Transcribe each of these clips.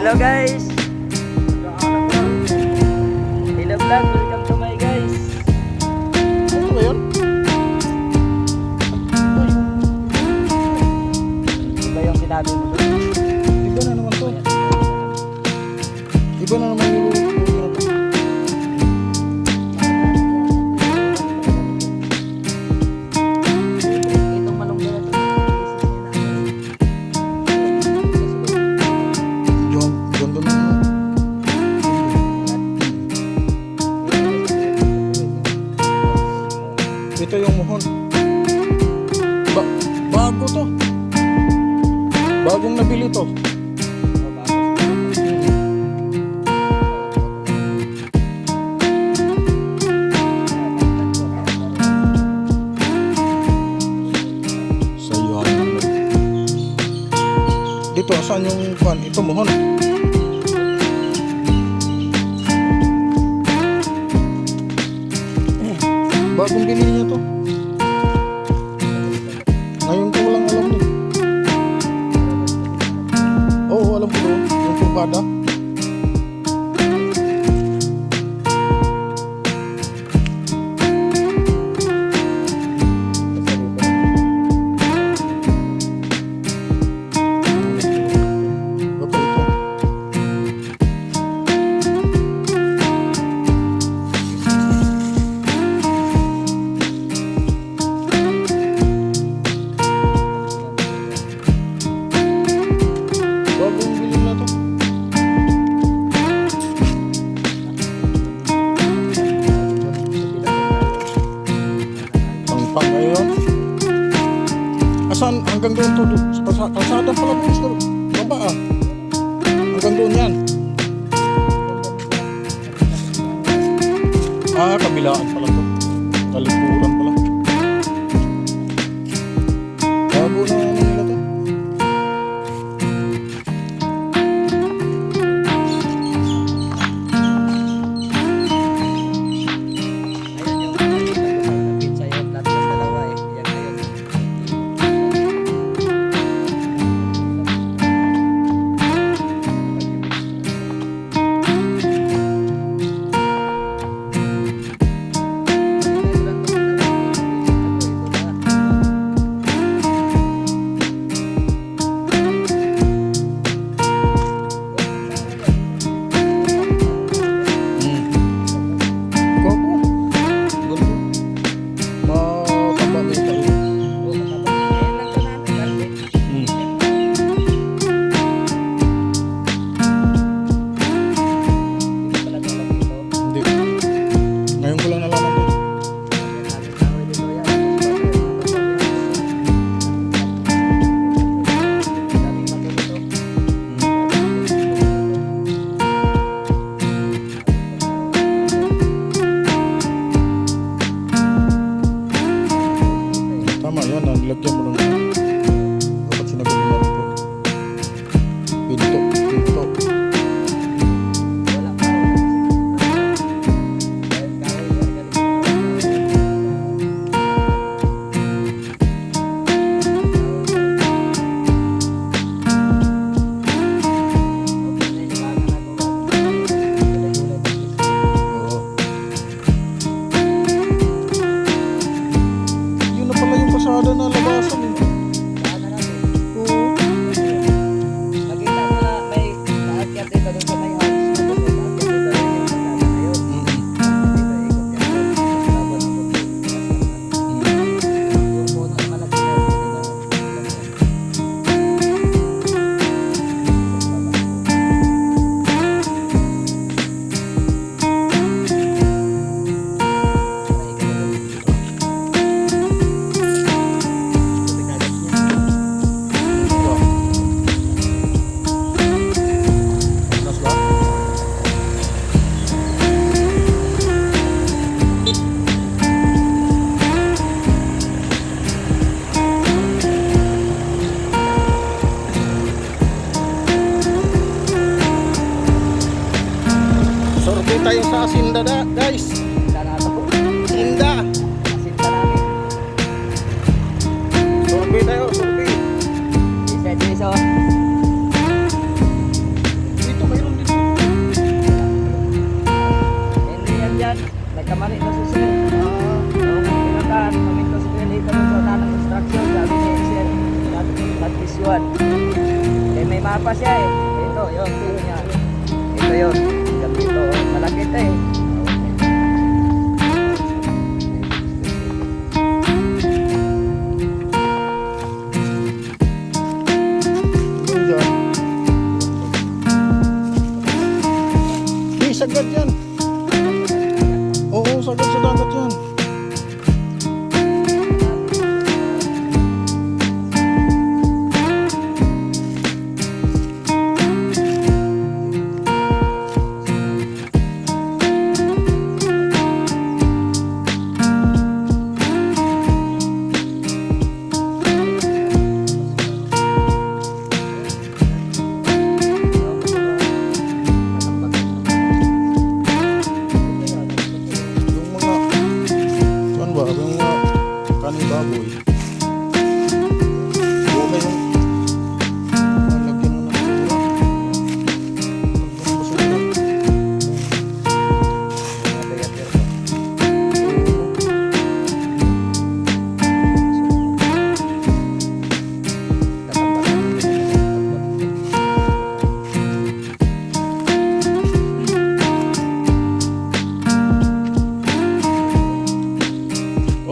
Hello guys! Hello vlog, welcome to my guys. Ano ba yun? Iba yung sinabi mo doon. Iba na naman to. Iba na naman yung luto na to. Itong malunggay na to. Yung ganda na yun. Ito yung muhon. Bago to. Bagong nabili to. Sayang. Dito, saan yung pan? Ito muhon. Bagong binili niya to. Ngayon ko walang alam ni. Oo, alam ko doon. Yung kurbada. Baka ito. Bagong bili na to. Pang ngayon. Asan? Hanggang doon to. Sa kalsada pala po. Sa baba ah. Hanggang doon yan. Ah, kabilaan pala to. Talikuran pala. Bago na ano nila to. Ayun yung pizza yung lahat ng dalawa eh. Yan ngayon. Gwapo. Ganda. Mataba na yung tayo. Hindi. Ngayon ko lang nalaman to. Tama yan, nilagyan mo lang. Dapat sinabi mo natin po. Pinto, pinto. Oo. Yun na pala yung pasada na labasan eh. Oo. Nakita mo na may naakyat dito doon sa may house. Tapos may naakyat dito rin yung pagkaka na yun. Dito ikot yan doon. Tapos laban ng puti. Yung puno na malaki na yun. Nas ba? Sorbe tayo sa Asinda guys. Tara po. Asinda. Asinta namin. Sorbe tayo, sorbe. Isa, isa. pa siya eh. Ito, yun. Yan. Ito yun. Hanggang dito. Oh. Malaki ito eh. Yung dyan. Di, sagad yan. Oo, sagad sa dagat yan. Yung mga, saan ba? Yung mga kaning baboy. Okay yung nalagyan mo ng basura. Lagyan ng basura. Mga bayat-bayat ko.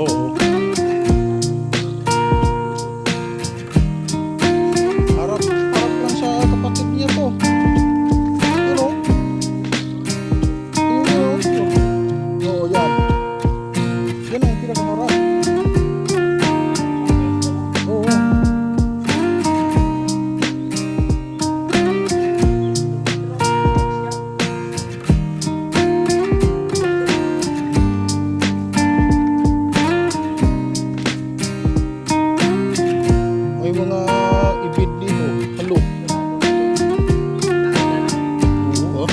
Oo. Harap lang sa kapatid niya to. Pero, oo, yan. Yan ang pinakaharap. Oo. May mga ibid dito. Halo. Oo.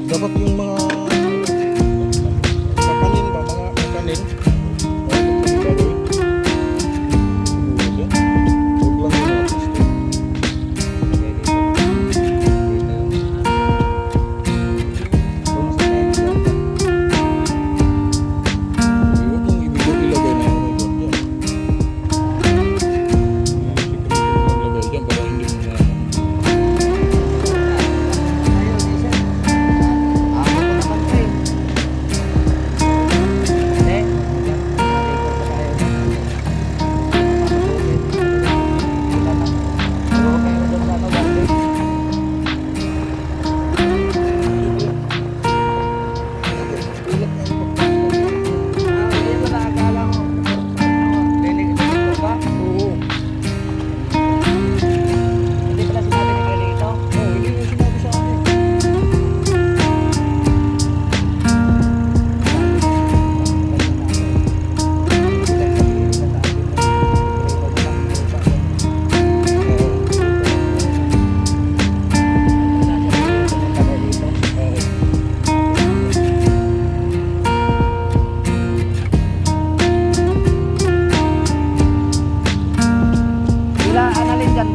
Dapat yung mga kakanin ba? Mga kakanin. Baboy. Huwag lang yung mga plastic. Lagay dito. Dito yung kung sa tent yun. Huwag mong ilagay na yung mga yan. Ilagay dyan para hindi mo na Ayun, isa. Ako ko naman to eh. Hindi. Naligo pa tayo. Wala na. Puro kayo doon sa ano, Barbie. Yun na akala ko. Lilig ko ba? Oo. Hindi pala sinabi ni Kelly ito. Oo, hindi mo sinabi sa akin. Sila, analin dyan,